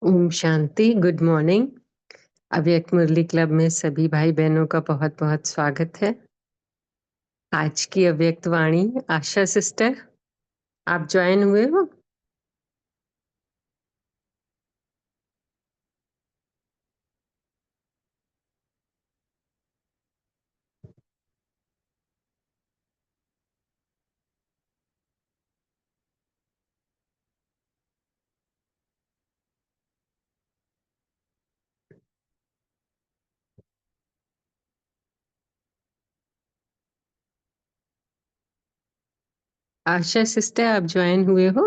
Om Shanti. Good morning. अव्यक्त मुरली club में सभी भाई बहनों का बहुत बहुत स्वागत है। आज की अव्यक्त वाणी आशा सिस्टर, आप ज्वाइन हुए हो? आशा सिस्टर, आप ज्वाइन हुए हो?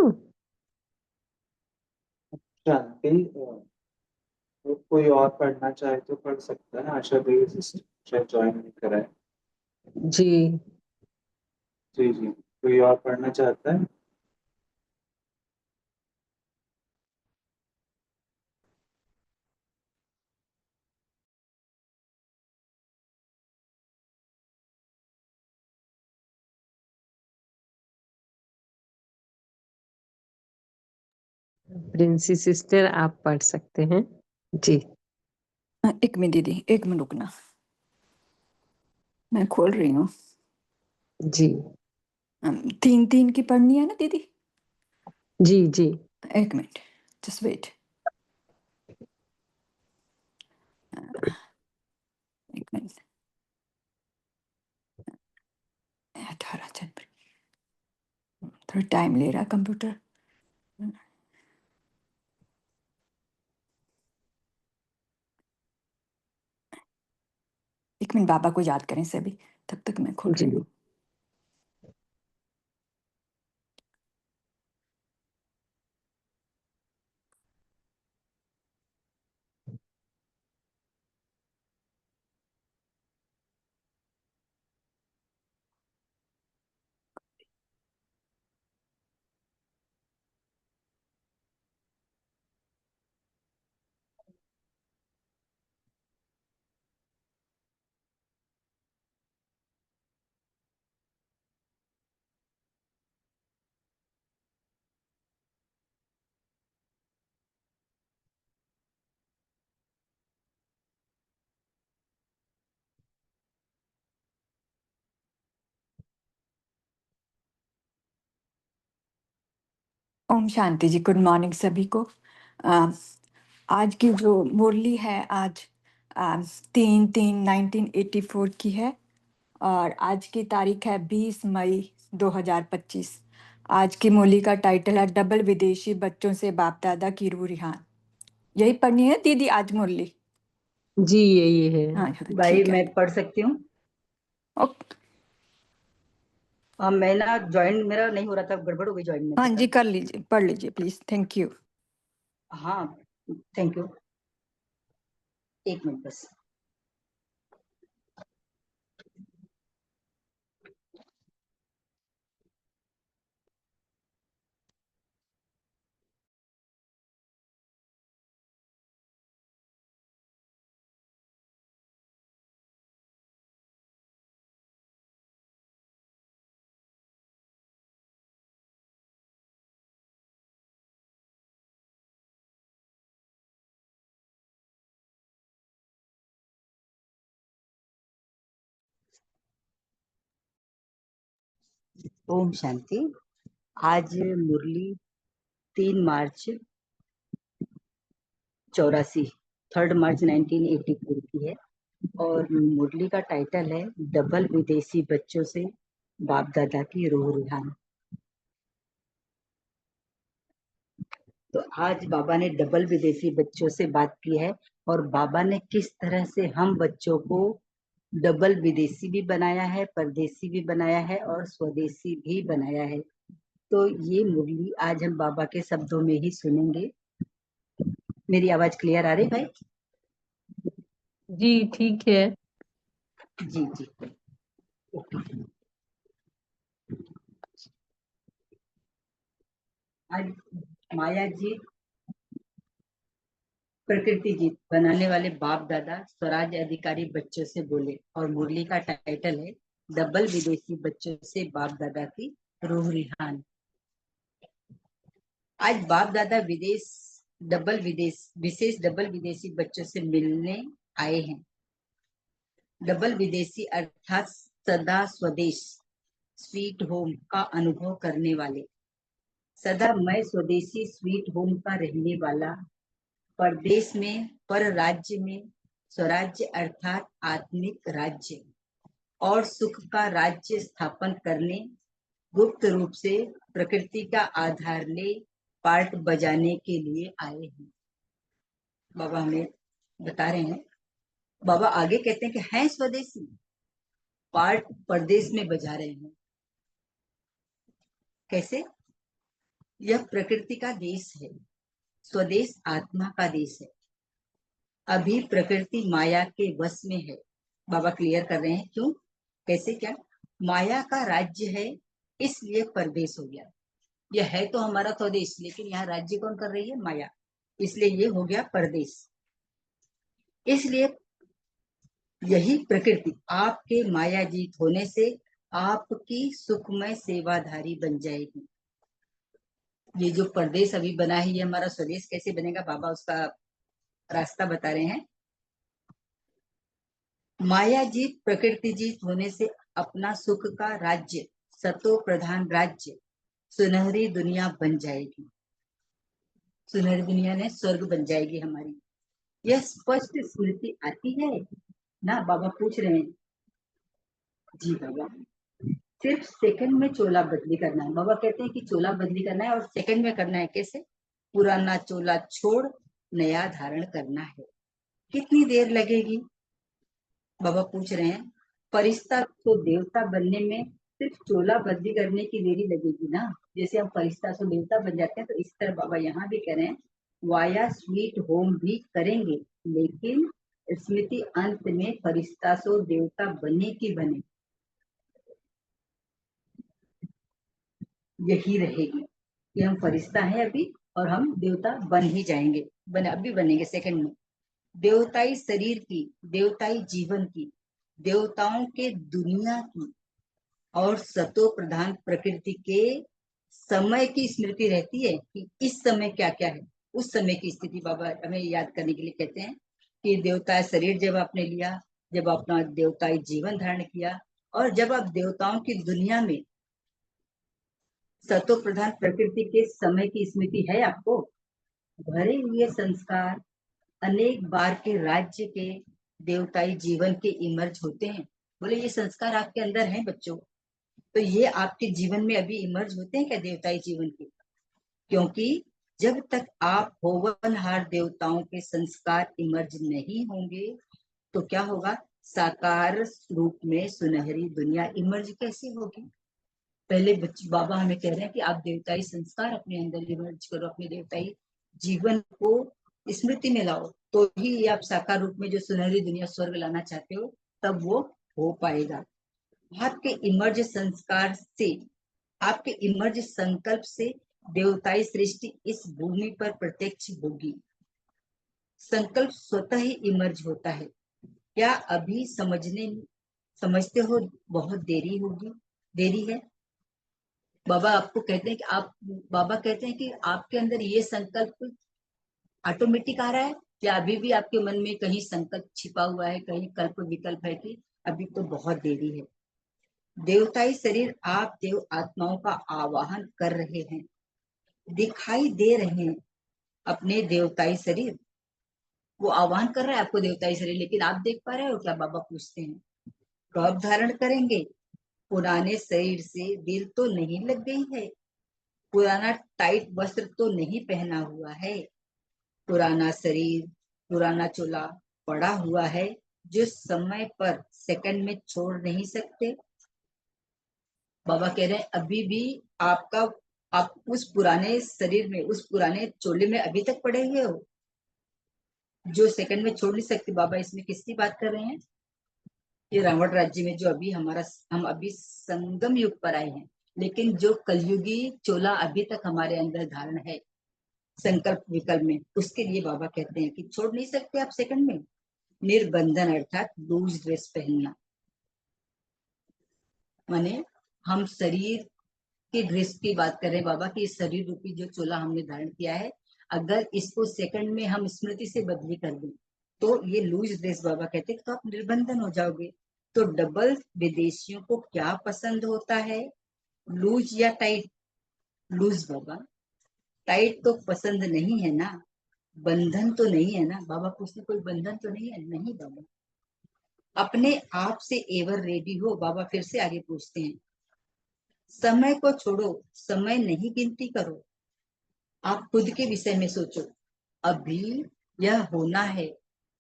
शांति तो कोई और पढ़ना चाहे तो पढ़ सकता है। आशा देवी सिस्टर शायद ज्वाइन नहीं करा है। जी जी जी, कोई और पढ़ना चाहता है? प्रिंसी सिस्टर, आप पढ़ सकते हैं जी। एक मिनट दीदी, एक मिनट रुकना, मैं खोल रही हूँ। जी 3 की पढ़नी है ना दीदी? जी जी। एक मिनट, जस्ट वेट। एक मिनट। 18 जनवरी, थोड़ा टाइम ले रहा कंप्यूटर। एक मिनट, बाबा को याद करें सभी, तब तक मैं खोल रही जी हूँ। ओम शांति जी, गुड मॉर्निंग सभी को। आज की जो मुरली है, आज 3/3/1984 की है और आज की तारीख है 20 मई 2025। आज की मुरली का टाइटल है डबल विदेशी बच्चों से बाप दादा की रूह रिहान। यही पढ़नी है दीदी आज मुरली? जी, यही है। हाँ हाँ, भाई ठीक है। मैं पढ़ सकती हूँ? ओके, मैं ना ज्वाइन, मेरा नहीं हो रहा था, गड़बड़ हो गई ज्वाइन में। हाँ जी, कर लीजिए, पढ़ लीजिए प्लीज, थैंक यू। हाँ, थैंक यू। एक मिनट बस। ओम शांति। आज मुरली 3 मार्च 84, 3 मार्च 1984 की है और मुरली का टाइटल है डबल विदेशी बच्चों से बाप दादा की रूह रिहान। तो आज बाबा ने डबल विदेशी बच्चों से बात की है और बाबा ने किस तरह से हम बच्चों को डबल विदेशी भी बनाया है, परदेसी भी बनाया है और स्वदेशी भी बनाया है। तो ये मुरली आज हम बाबा के शब्दों में ही सुनेंगे। मेरी आवाज क्लियर आ रही भाई? जी ठीक है। जी जी, ओके। आज माया जी, प्रकृति जी बनाने वाले बाप दादा स्वराज अधिकारी बच्चों से बोले और मुरली का टाइटल है डबल विदेशी बच्चों से बाप दादा की रूह रिहान। आज बाप दादा विदेश विशेष डबल विदेशी बच्चों से मिलने आए हैं। डबल विदेशी अर्थात सदा स्वदेश स्वीट होम का अनुभव करने वाले, सदा मैं स्वदेशी स्वीट होम का रहने वाला, परदेश में पर राज्य में स्वराज्य अर्थात आत्मिक राज्य और सुख का राज्य स्थापन करने, गुप्त रूप से प्रकृति का आधार ले पार्ट बजाने के लिए आए हैं। बाबा हमें बता रहे हैं, बाबा आगे कहते हैं कि हैं स्वदेशी, पार्ट परदेश में बजा रहे हैं। कैसे? यह प्रकृति का देश है, स्वदेश आत्मा का देश है। अभी प्रकृति माया के वश में है। बाबा क्लियर कर रहे हैं क्यों, कैसे, क्या? माया का राज्य है इसलिए परदेश हो गया। यह है तो हमारा स्वदेश, लेकिन यहाँ राज्य कौन कर रही है? माया, इसलिए ये हो गया परदेश। इसलिए यही प्रकृति आपके मायाजीत होने से आपकी सुखमय सेवाधारी बन जाएगी। ये जो परदेश अभी बना है, ये हमारा स्वदेश कैसे बनेगा? बाबा उसका रास्ता बता रहे हैं। मायाजीत प्रकृति जीत होने से अपना सुख का राज्य, सतो प्रधान राज्य, सुनहरी दुनिया बन जाएगी। सुनहरी दुनिया ने स्वर्ग बन जाएगी हमारी। यह स्पष्ट स्मृति आती है ना? बाबा पूछ रहे हैं। जी बाबा, सिर्फ सेकंड में चोला बदली करना है। बाबा कहते हैं कि चोला बदली करना है और सेकंड में करना है। कैसे? पुराना चोला छोड़ नया धारण करना है। कितनी देर लगेगी? बाबा पूछ रहे हैं। फरिश्ता तो देवता बनने में सिर्फ चोला बदली करने की देरी लगेगी ना। जैसे हम फरिश्ता से देवता बन जाते हैं, तो इस तरह बाबा यहाँ भी कह रहे हैं, वाया स्वीट होम भी करेंगे, लेकिन स्मृति अंत में फरिश्ता सो देवता बने की बने यही रहेगी कि हम फरिश्ता हैं अभी और हम देवता बन ही जाएंगे, अभी बनेंगे सेकंड में। देवताई शरीर की, देवताई जीवन की, देवताओं के दुनिया की और सतो प्रधान प्रकृति के समय की स्मृति रहती है कि इस समय क्या क्या है। उस समय की स्थिति बाबा हमें याद करने के लिए कहते हैं कि देवताई शरीर जब आपने लिया, जब अपना देवताई जीवन धारण किया, और जब आप देवताओं की दुनिया में सतो प्रधान प्रकृति के समय की स्मृति है आपको। भरे हुए संस्कार अनेक बार के राज्य के देवताई जीवन के इमर्ज होते हैं। बोले ये संस्कार आपके अंदर हैं बच्चों, तो ये आपके जीवन में अभी इमर्ज होते हैं क्या देवताई जीवन के? क्योंकि जब तक आप होवनहार देवताओं के संस्कार इमर्ज नहीं होंगे तो क्या होगा? साकार रूप में सुनहरी दुनिया इमर्ज कैसे होगी? पहले बाबा हमें कह रहे हैं कि आप देवताई संस्कार अपने अंदर इमर्ज करो, अपने देवताई जीवन को स्मृति में लाओ, तो ही आप साकार रूप में जो सुनहरी दुनिया स्वर्ग लाना चाहते हो तब वो हो पाएगा। आपके इमर्ज संस्कार से, आपके इमर्ज संकल्प से देवताई सृष्टि इस भूमि पर प्रत्यक्ष होगी। संकल्प स्वतः ही इमर्ज होता है। क्या अभी समझते हो? बहुत देरी होगी, देरी है। बाबा आपको कहते हैं कि बाबा कहते हैं कि आपके अंदर ये संकल्प ऑटोमेटिक आ रहा है, क्या अभी भी आपके मन में कहीं संकल्प छिपा हुआ है, कहीं कल्प विकल्प है कि अभी तो बहुत देरी है। देवताई शरीर आप देव आत्माओं का आवाहन कर रहे हैं, दिखाई दे रहे हैं अपने देवताई शरीर, वो आह्वान कर रहा है आपको देवताई शरीर, लेकिन आप देख पा रहे हो क्या? बाबा पूछते हैं। कब धारण करेंगे? पुराने शरीर से दिल तो नहीं लग गई है, पुराना टाइट वस्त्र तो नहीं पहना हुआ है, पुराना शरीर, पुराना चोला पड़ा हुआ है जो समय पर सेकंड में छोड़ नहीं सकते। बाबा कह रहे हैं अभी भी आप उस पुराने शरीर में, उस पुराने चोले में अभी तक पड़े हुए हो जो सेकंड में छोड़ नहीं सकते। बाबा इसमें किसकी बात कर रहे हैं? ये रावण राज्य में जो अभी हम अभी संगम युग पर आए हैं, लेकिन जो कलयुगी चोला अभी तक हमारे अंदर धारण है संकल्प विकल्प में, उसके लिए बाबा कहते हैं कि छोड़ नहीं सकते आप सेकंड में। निर्बंधन अर्थात लूज ड्रेस पहनना, माने हम शरीर के ड्रेस की बात कर रहे हैं बाबा की शरीर रूपी जो चोला हमने धारण किया है, अगर इसको सेकंड में हम स्मृति से बदली कर दें तो ये लूज ड्रेस बाबा कहते हैं, तो आप निर्बंधन हो जाओगे। तो डबल विदेशियों को क्या पसंद होता है, लूज या टाइट? लूज बाबा। टाइट तो पसंद नहीं है ना, बंधन तो नहीं है ना। बाबा पूछते कोई बंधन तो नहीं है? नहीं बाबा। अपने आप से एवर रेडी हो। बाबा फिर से आगे पूछते हैं, समय को छोड़ो, समय नहीं गिनती करो, आप खुद के विषय में सोचो। अभी यह होना है,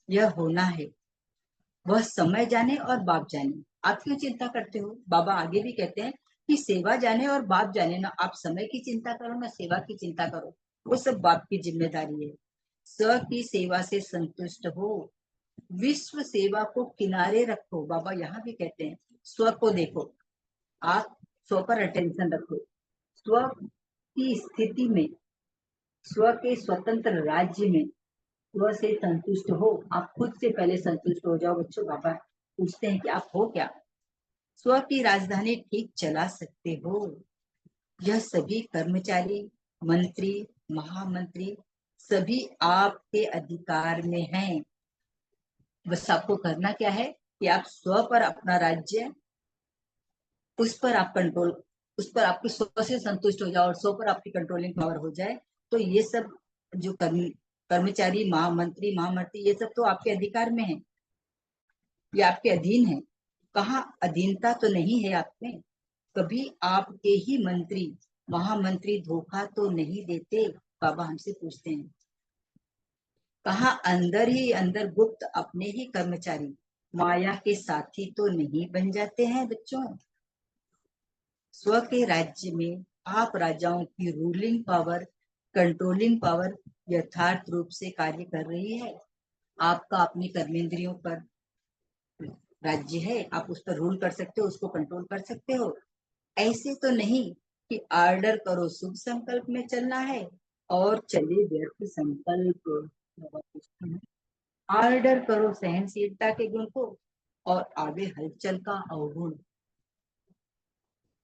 यह होना है, वह समय जाने और बाप जाने। आप क्यों चिंता करते हो? बाबा आगे भी कहते हैं कि सेवा जाने और बाप जाने, ना आप समय की चिंता करो ना सेवा की चिंता करो, वो सब बाप की जिम्मेदारी है। स्व की सेवा से संतुष्ट हो, विश्व सेवा को किनारे रखो। बाबा यहाँ भी कहते हैं स्व को देखो, आप स्व पर अटेंशन रखो। स्व की स्थिति में, स्व के स्वतंत्र राज्य में स्व से संतुष्ट हो। आप खुद से पहले संतुष्ट हो जाओ बच्चों। बाबा पूछते हैं कि आप हो क्या? स्व की राजधानी ठीक चला सकते हो। यह सभी कर्मचारी, मंत्री, महामंत्री सभी आपके अधिकार में हैं। बस आपको करना क्या है कि आप स्व पर अपना राज्य, उस पर आप कंट्रोल, उस पर आपकी स्व से संतुष्ट हो जाओ और स्व पर आपकी कंट्रोलिंग पावर हो जाए। तो ये सब जो कर्मचारी, महामंत्री, महामंत्री, ये सब तो आपके अधिकार में है, ये आपके अधीन है। कहाँ अधीनता तो नहीं है आप में? कभी आपके ही मंत्री, महामंत्री धोखा तो नहीं देते? बाबा हमसे पूछते हैं। कहाँ अंदर ही अंदर गुप्त अपने ही कर्मचारी माया के साथी तो नहीं बन जाते हैं बच्चों? स्व के राज्य में आप राजाओं की रूलिंग पावर, कंट्रोलिंग पावर यथार्थ रूप से कार्य कर रही है। आपका अपनी कर्मेंद्रियों पर राज्य है, आप उस पर रूल कर सकते हो, उसको कंट्रोल कर सकते हो। ऐसे तो नहीं कि ऑर्डर करो शुभ संकल्प में चलना है और चले व्यर्थ संकल्प। ऑर्डर करो सहनशीलता के गुण को और आगे हलचल का अवगुण।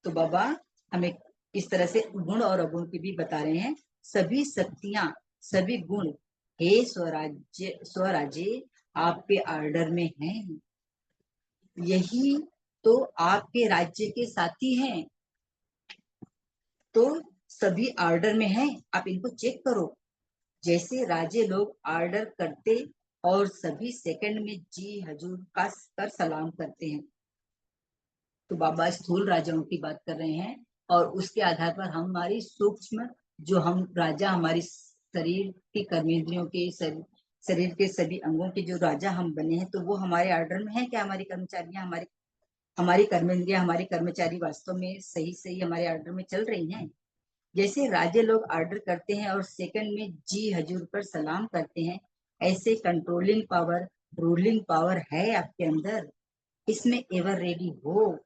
तो बाबा हमें इस तरह से गुण और अवगुण की भी बता रहे हैं। सभी शक्तियां, सभी गुण हे स्वराज्य आपके ऑर्डर में हैं। यही तो आपके राज्य के साथी हैं। तो सभी ऑर्डर में हैं, आप इनको चेक करो। जैसे राजे लोग ऑर्डर करते और सभी सेकंड में जी हजूर का कर सलाम करते हैं। तो बाबा स्थूल राजाओं की बात कर रहे हैं और उसके आधार पर हमारी सूक्ष्म, जो हम राजा, हमारी शरीर की कर्मेंद्रियों के, शरीर के सभी अंगों के जो राजा हम बने हैं, तो वो हमारे ऑर्डर में है क्या? हमारी कर्मचारियां, हमारी कर्मेंद्रियां, हमारी कर्मचारी वास्तव में सही सही हमारे ऑर्डर में चल रही हैं? जैसे राजे लोग ऑर्डर करते हैं और सेकंड में जी हजूर पर सलाम करते हैं, ऐसे कंट्रोलिंग पावर, रूलिंग पावर है आपके अंदर। इसमें एवर रेडी हो।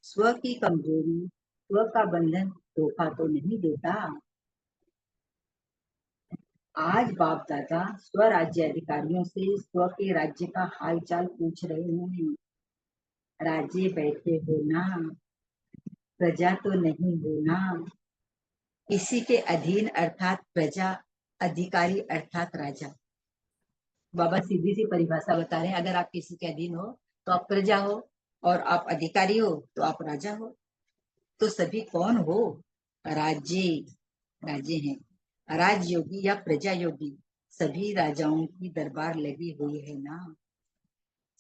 स्व की कमजोरी, स्व का बंधन धोखा तो नहीं देता। आज बाप दादा स्व राज्य अधिकारियों से स्व के राज्य का हाल चाल पूछ रहे हैं। राज्य बैठे हो ना, प्रजा तो नहीं हो ना। इसी के अधीन अर्थात प्रजा, अधिकारी अर्थात राजा। बाबा सीधी सी परिभाषा बता रहे हैं, अगर आप किसी के अधीन हो तो आप प्रजा हो, और आप अधिकारी हो तो आप राजा हो। तो सभी कौन हो? राज्य, राज्य हैं। राजयोगी या प्रजा योगी, सभी राजाओं की दरबार लगी हुई है ना।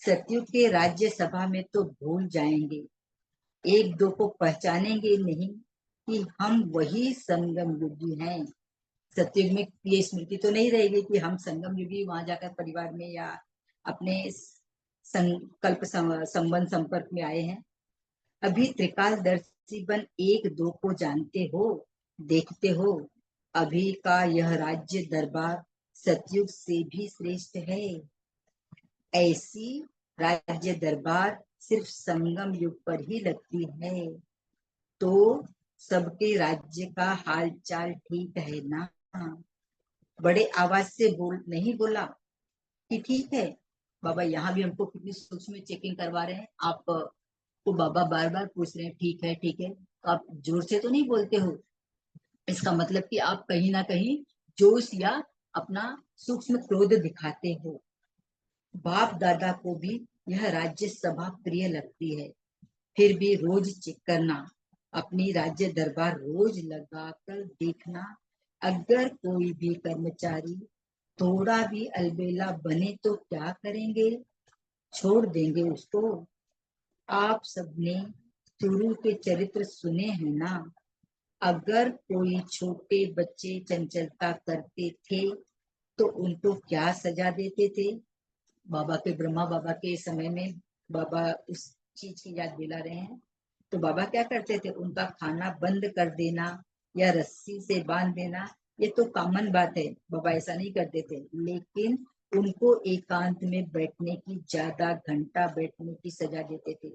सतयुग के राज्य सभा में तो भूल जाएंगे, एक दो को पहचानेंगे नहीं कि हम वही संगम युगी हैं। सतयुग में ये स्मृति तो नहीं रहेगी कि हम संगम युगी वहां जाकर परिवार में या अपने संकल्प संबंध संपर्क में आए हैं। अभी त्रिकालदर्शी बन एक दो को जानते हो, देखते हो। अभी का यह राज्य दरबार सतयुग से भी श्रेष्ठ है। ऐसी राज्य दरबार सिर्फ संगम युग पर ही लगती है। तो सबके राज्य का हाल चाल ठीक है ना? बड़े आवाज से नहीं बोला कि ठीक है। बाबा यहाँ भी हमको कितनी सूक्ष्म चेकिंग करवा रहे हैं। आप को बाबा बार बार पूछ रहे हैं ठीक है ठीक है, तो आप जोर से तो नहीं बोलते हो। इसका मतलब कि आप कहीं ना कहीं जोश या अपना सूक्ष्म क्रोध दिखाते हो। बाप दादा को भी यह राज्यसभा प्रिय लगती है, फिर भी रोज चेक करना, अपनी राज्य दरबार रोज लगाकर देखना। अगर कोई भी कर्मचारी थोड़ा भी अलबेला बने तो क्या करेंगे? छोड़ देंगे उसको। आप सबने शुरू के चरित्र सुने हैं ना? अगर कोई छोटे बच्चे चंचलता करते थे तो उनको क्या सजा देते थे? बाबा के ब्रह्मा बाबा के समय में बाबा उस चीज की याद दिला रहे हैं। तो बाबा क्या करते थे? उनका खाना बंद कर देना या रस्सी से बांध देना, ये तो कॉमन बात है, बाबा ऐसा नहीं करते थे। लेकिन उनको एकांत में बैठने की, ज्यादा घंटा बैठने की सजा देते थे।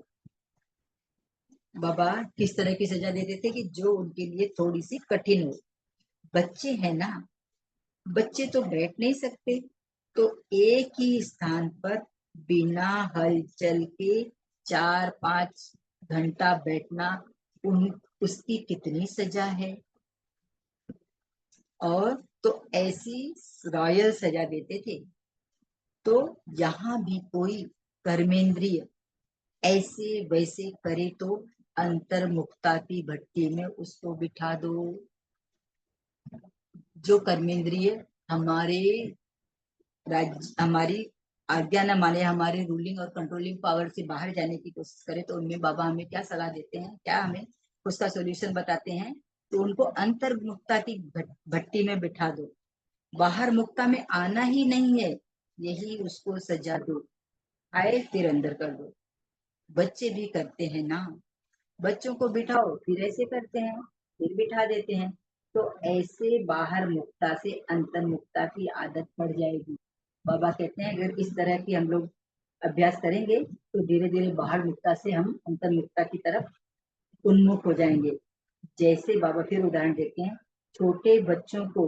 बाबा किस तरह की सजा देते थे कि जो उनके लिए थोड़ी सी कठिन हो। बच्चे हैं ना, बच्चे तो बैठ नहीं सकते, तो एक ही स्थान पर बिना हलचल के 4-5 घंटा बैठना उसकी कितनी सजा है। और तो ऐसी रॉयल सजा देते थे। तो यहाँ भी कोई कर्मेंद्रिय ऐसे वैसे करे तो अंतर्मुक्ता की भट्टी में उसको बिठा दो। जो कर्मेंद्रिय हमारे हमारी आज्ञा न माने, हमारे रूलिंग और कंट्रोलिंग पावर से बाहर जाने की कोशिश करे, तो उनमें बाबा हमें क्या सलाह देते हैं, क्या हमें उसका सॉल्यूशन बताते हैं? तो उनको अंतर्मुक्ता की भट्टी में बिठा दो। बाहर मुक्ता में आना ही नहीं है, यही उसको सजा दो। आए फिर अंदर कर दो। बच्चे भी करते हैं ना, बच्चों को बिठाओ फिर ऐसे करते हैं, फिर बिठा देते हैं। तो ऐसे बाहर मुक्ता से अंतर मुक्ता की आदत पड़ जाएगी। बाबा कहते हैं अगर इस तरह की हम लोग अभ्यास करेंगे तो धीरे धीरे बाहर मुक्ता से हम अंतर मुक्ता की तरफ उन्मुख हो जाएंगे। जैसे बाबा फिर उदाहरण देते हैं, छोटे बच्चों को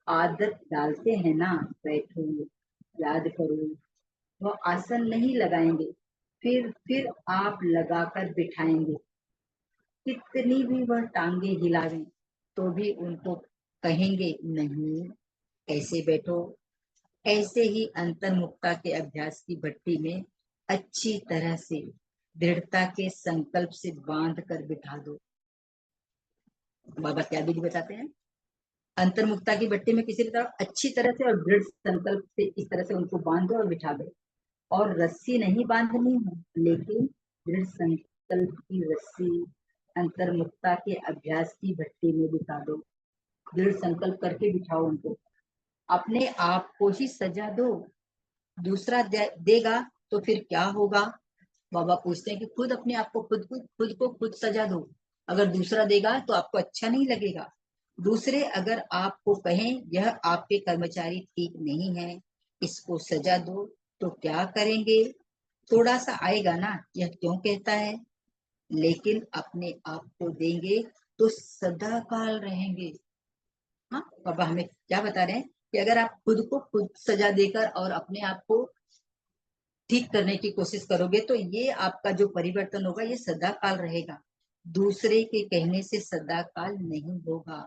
आदत डालते हैं ना, बैठो, याद करो, वो आसन नहीं लगाएंगे, फिर आप लगाकर बिठाएंगे। कितनी भी वह टांगे हिलावें तो भी उनको कहेंगे नहीं, ऐसे बैठो। ऐसे ही अंतर्मुक्ता के अभ्यास की भट्टी में अच्छी तरह से दृढ़ता के संकल्प से बांध कर बिठा दो। बाबा क्या विधि बताते हैं? अंतर्मुक्ता की भट्टी में किसी तरह अच्छी तरह से और दृढ़ संकल्प से इस तरह से उनको बांध दो और बिठा दो। और रस्सी नहीं बांधनी है, लेकिन दृढ़ संकल्प की रस्सी अंतर्मुक्ता के अभ्यास की भट्टी में बिठा दो। दृढ़ संकल्प करके बिठाओ उनको। अपने आप को ही सजा दो, दूसरा देगा तो फिर क्या होगा? बाबा पूछते हैं कि खुद अपने आप को खुद सजा दो। अगर दूसरा देगा तो आपको अच्छा नहीं लगेगा। दूसरे अगर आपको कहें यह आपके कर्मचारी ठीक नहीं है, इसको सजा दो, तो क्या करेंगे? थोड़ा सा आएगा ना, यह क्यों कहता है? लेकिन अपने आप को देंगे तो सदा काल रहेंगे। हाँ, बाबा हमें क्या बता रहे हैं कि अगर आप खुद को खुद सजा देकर और अपने आप को ठीक करने की कोशिश करोगे तो ये आपका जो परिवर्तन होगा ये सदा काल रहेगा। दूसरे के कहने से सदा काल नहीं होगा।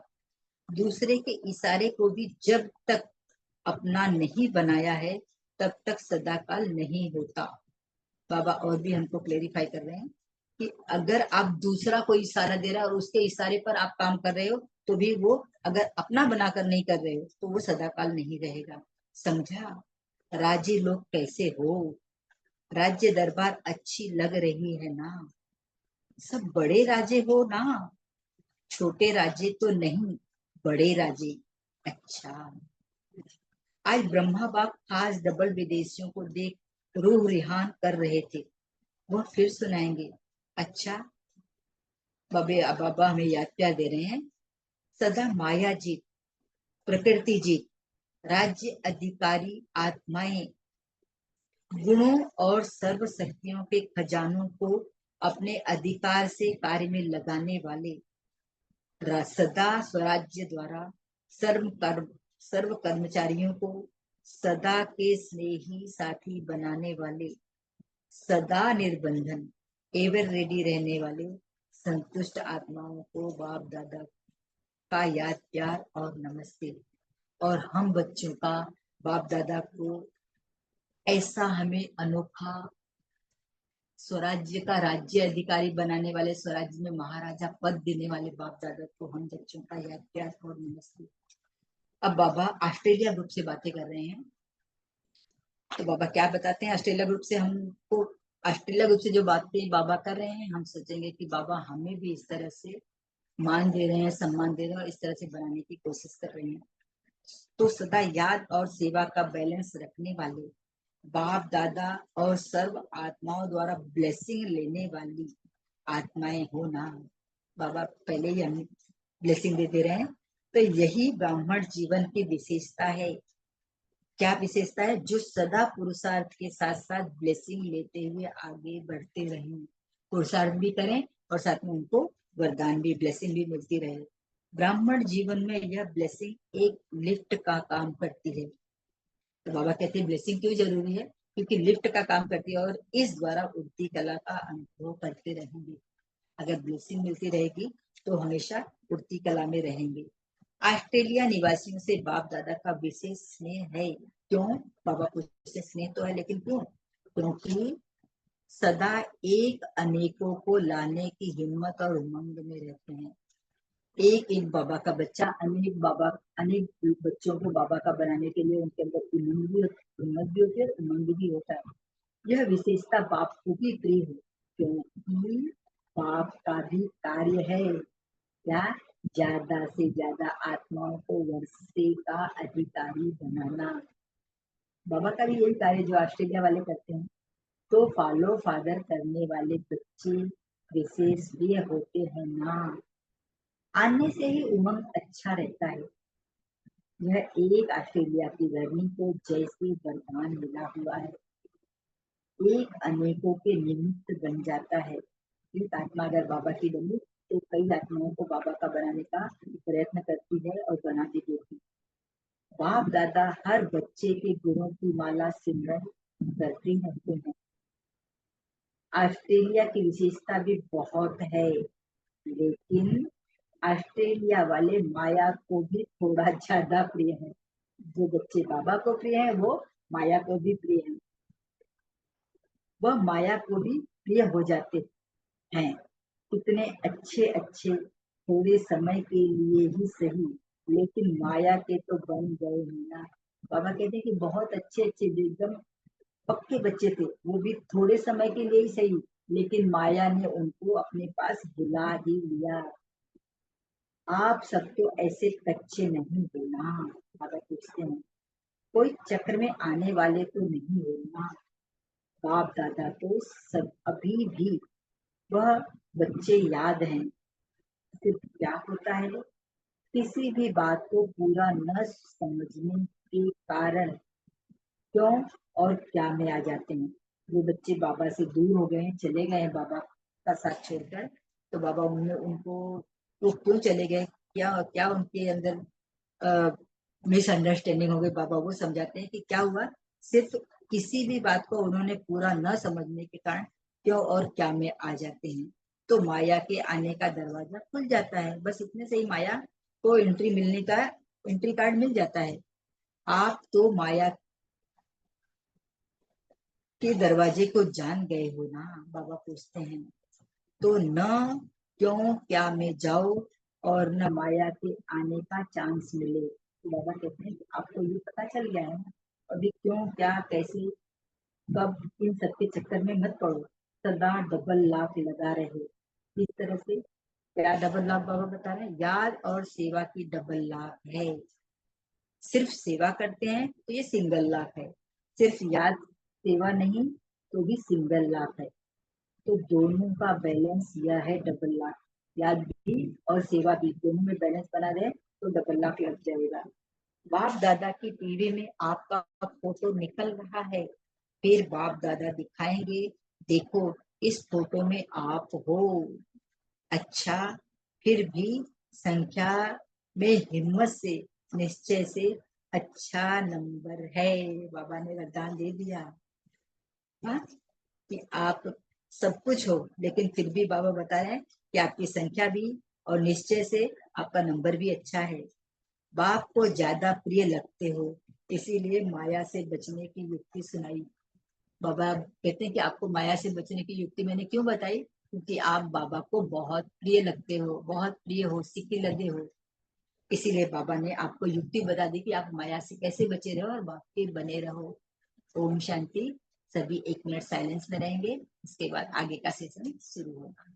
दूसरे के इशारे को भी जब तक अपना नहीं बनाया है तब तक सदा काल नहीं होता। बाबा और भी हमको क्लेरिफाई कर रहे हैं कि अगर आप दूसरा कोई इशारा दे रहा है और उसके इशारे पर आप काम कर रहे हो तो भी वो अगर अपना बनाकर नहीं कर रहे हो तो वो सदाकाल नहीं रहेगा। समझा? राजी लोग कैसे हो? राज्य दरबार अच्छी लग रही है ना? सब बड़े राजे हो ना, छोटे राजे तो नहीं, बड़े राजे। अच्छा, आज ब्रह्मा बाप खास डबल विदेशियों को देख रूह रिहान कर रहे थे, वो फिर सुनाएंगे। अच्छा बाबा हमें याद प्यार दे रहे हैं। सदा माया जीत, प्रकृति जीत, राज्य अधिकारी आत्माएं गुणों और सर्व शक्तियों के खजानों को अपने अधिकार से कार्य में लगाने वाले, सदा स्वराज्य द्वारा सर्व कर्मचारियों को सदा के स्नेही साथी बनाने वाले, सदा निर्बंधन एवर रेडी रहने वाले संतुष्ट आत्माओं को बाप दादा का याद प्यार और नमस्ते। और हम बच्चों का बाप दादा को ऐसा हमें अनोखा स्वराज्य का राज्य अधिकारी बनाने वाले, स्वराज्य में महाराजा पद देने वाले बाप दादा को हम बच्चों का याद प्यार और नमस्ते। अब बाबा ऑस्ट्रेलिया ग्रुप से बातें कर रहे हैं, तो बाबा क्या बताते हैं ऑस्ट्रेलिया ग्रुप से हमको। ऑस्ट्रेलिया ग्रुप से जो बातें बाबा कर रहे हैं, हम सोचेंगे कि बाबा हमें भी इस तरह से मान दे रहे हैं, सम्मान दे रहे हैं और इस तरह से बनाने की कोशिश कर रहे हैं। तो सदा याद और सेवा का बैलेंस रखने वाले बाप दादा और सर्व आत्माओं द्वारा ब्लेसिंग लेने वाली आत्माएं हो ना। बाबा पहले ही हमें ब्लेसिंग देते रहे हैं। तो यही ब्राह्मण जीवन की विशेषता है। क्या विशेषता है? जो सदा पुरुषार्थ के साथ साथ ब्लेसिंग लेते हुए आगे बढ़ते रहें, पुरुषार्थ भी करें और साथ में उनको वरदान भी, ब्लेसिंग भी मिलती रहे। ब्राह्मण जीवन में यह ब्लेसिंग एक लिफ्ट का काम करती है। तो बाबा कहते हैं ब्लेसिंग क्यों जरूरी है? क्योंकि लिफ्ट का काम करती है और इस द्वारा उड़ती कला का अनुभव करते रहेंगे। अगर ब्लेसिंग मिलती रहेगी तो हमेशा उड़ती कला में रहेंगे। ऑस्ट्रेलिया निवासियों से बाप दादा का विशेष स्नेह है। क्यों? बाबा को स्नेह तो है, लेकिन क्यों? क्योंकि सदा एक अनेकों को लाने की हिम्मत और उमंग में रहते हैं। एक एक बाबा का बच्चा अनेक बच्चों को बाबा का बनाने के लिए उनके अंदर हिम्मत भी होती है, उमंग भी होता है। यह विशेषता बाप को भी प्रिय है, क्योंकि बाप का भी कार्य है क्या? ज्यादा से ज्यादा आत्माओं को वर्षे का अधिकारी बनाना। बाबा का भी यही कार्य जो ऑस्ट्रेलिया वाले करते हैं। तो फॉलो फादर करने वाले बच्चे विशेष भी होते हैं ना। आने से ही उमंग अच्छा रहता है। यह एक ऑस्ट्रेलिया की धरनी को जैसे वरदान मिला हुआ है, एक अनेकों के निमित्त बन जाता है। एक आत्मा अगर बाबा की बनी तो कई आत्माओं को बाबा का बनाने का प्रयत्न करती है और बना भी देती है। बाप दादा हर बच्चे के गुणों की माला सिमरन करते रहते हैं। ऑस्ट्रेलिया की विशेषता भी बहुत है, लेकिन ऑस्ट्रेलिया वाले माया को भी थोड़ा ज्यादा प्रिय है। जो बच्चे बाबा को प्रिय है वो माया को भी प्रिय है, वह माया को भी प्रिय हो जाते हैं। कितने अच्छे अच्छे, थोड़े समय के लिए ही सही, लेकिन माया के तो बन गए ना। बाबा कहते हैं कि बहुत अच्छे अच्छे एकदम पक्के बच्चे थे, वो भी थोड़े समय के लिए ही सही, लेकिन माया ने उनको अपने पास बुला ही लिया। आप सब तो ऐसे कच्चे नहीं हो ना। बाबा पूछते हैं कोई चक्र में आने वाले तो नहीं हो ना। बाप दादा तो सब अभी भी वह बच्चे याद हैं। सिर्फ क्या होता है, किसी भी बात को पूरा न समझने के कारण क्यों और क्या में आ जाते हैं। जो बच्चे बाबा से दूर हो गए हैं, चले गए हैं बाबा का साथ छोड़कर, तो बाबा उनको वो क्यों चले गए, क्या क्या उनके अंदर मिसअंडरस्टैंडिंग हो गई। बाबा वो समझाते हैं कि क्या हुआ, सिर्फ किसी भी बात को उन्होंने पूरा न समझने के कारण क्यों और क्या में आ जाते हैं। तो माया के आने का दरवाजा खुल जाता है, बस इतने से ही माया को एंट्री कार्ड मिल जाता है। आप तो माया के दरवाजे को जान गए हो ना। बाबा पूछते हैं तो न क्यों क्या में जाओ और न माया के आने का चांस मिले। तो बाबा कहते हैं कि आपको ये पता चल गया है ना, अभी क्यों क्या कैसे कब इन सबके चक्कर में मत पड़ो, सदा डबल लाख लगा रहे। इस तरह से क्या डबल लाख बाबा बता रहे हैं? याद और सेवा की डबल लाख है। सिर्फ सेवा करते हैं तो ये सिंगल लाख है, सिर्फ याद सेवा नहीं तो भी सिंगल लाख है। तो दोनों का बैलेंस यह है डबल लाख। याद भी और सेवा भी दोनों में बैलेंस बना रहे तो डबल लाख लग जाएगा। बाप दादा की टीवी में आपका फोटो निकल रहा है, फिर बाप दादा दिखाएंगे देखो इस फोटो में आप हो। अच्छा, फिर भी संख्या में हिम्मत से, निश्चय से अच्छा नंबर है। बाबा ने वरदान दे दिया हाँ कि आप सब कुछ हो, लेकिन फिर भी बाबा बता रहे हैं कि आपकी संख्या भी और निश्चय से आपका नंबर भी अच्छा है। बाप को ज्यादा प्रिय लगते हो, इसीलिए माया से बचने की युक्ति सुनाई। बाबा कहते हैं कि आपको माया से बचने की युक्ति मैंने क्यों बताई, क्योंकि आप बाबा को बहुत प्रिय लगते हो, बहुत प्रिय हो, सिक्के लगे हो। इसीलिए बाबा ने आपको युक्ति बता दी कि आप माया से कैसे बचे रहो और बाप के बने रहो। ओम शांति। सभी 1 मिनट साइलेंस में रहेंगे, इसके बाद आगे का सेशन शुरू होगा।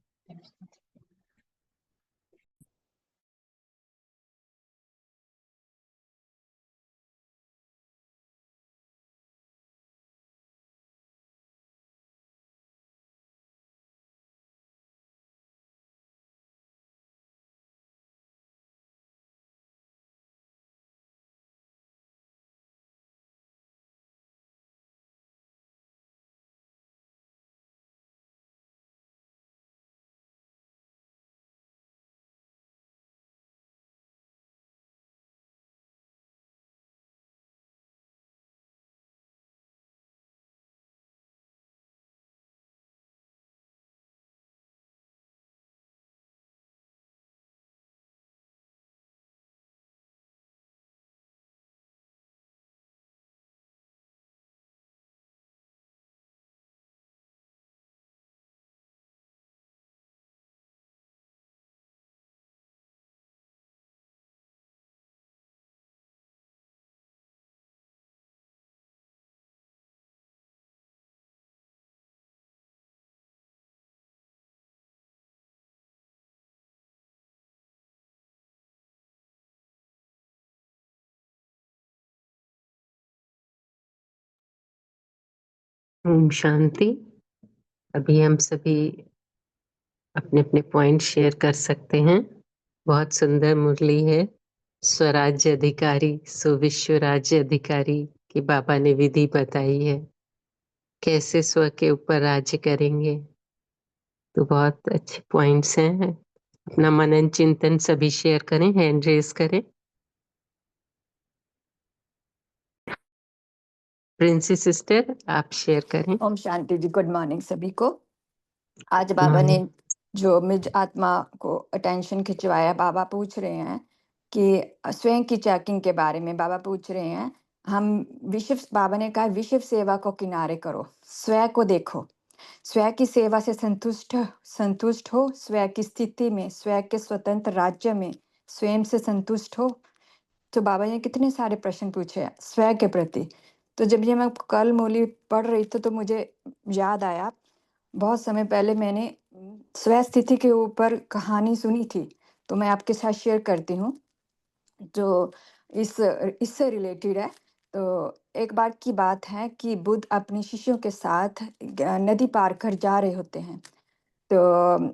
ओम शांति। अभी हम सभी अपने अपने पॉइंट शेयर कर सकते हैं। बहुत सुंदर मुरली है। स्वराज्य अधिकारी सो विश्व राज्य अधिकारी की बाबा ने विधि बताई है, कैसे स्व के ऊपर राज्य करेंगे। तो बहुत अच्छे पॉइंट्स हैं। अपना मनन चिंतन सभी शेयर करें, हैंड रेज करें। प्रिंसी सिस्टर आप शेयर करें। ओम शांति जी। गुड मॉर्निंग सभी को। आज बाबा ने जो निज आत्मा को अटेंशन खिंचवाया, बाबा पूछ रहे हैं कि स्वयं की चेकिंग के बारे में बाबा पूछ रहे हैं। हम बाबा ने कहा विश्व सेवा को किनारे करो, स्वयं को देखो, स्वयं की सेवा से संतुष्ट हो, स्वयं की स्थिति में, स्वयं के स्वतंत्र राज्य में स्वयं से संतुष्ट हो। तो बाबा ने कितने सारे प्रश्न पूछे हैं स्वयं के प्रति। तो जब ये मैं कल मूली पढ़ रही थी तो मुझे याद आया, बहुत समय पहले मैंने स्व स्थिति के ऊपर कहानी सुनी थी, तो मैं आपके साथ शेयर करती हूँ जो इससे रिलेटेड है। तो एक बार की बात है कि बुद्ध अपने शिष्यों के साथ नदी पार कर जा रहे होते हैं। तो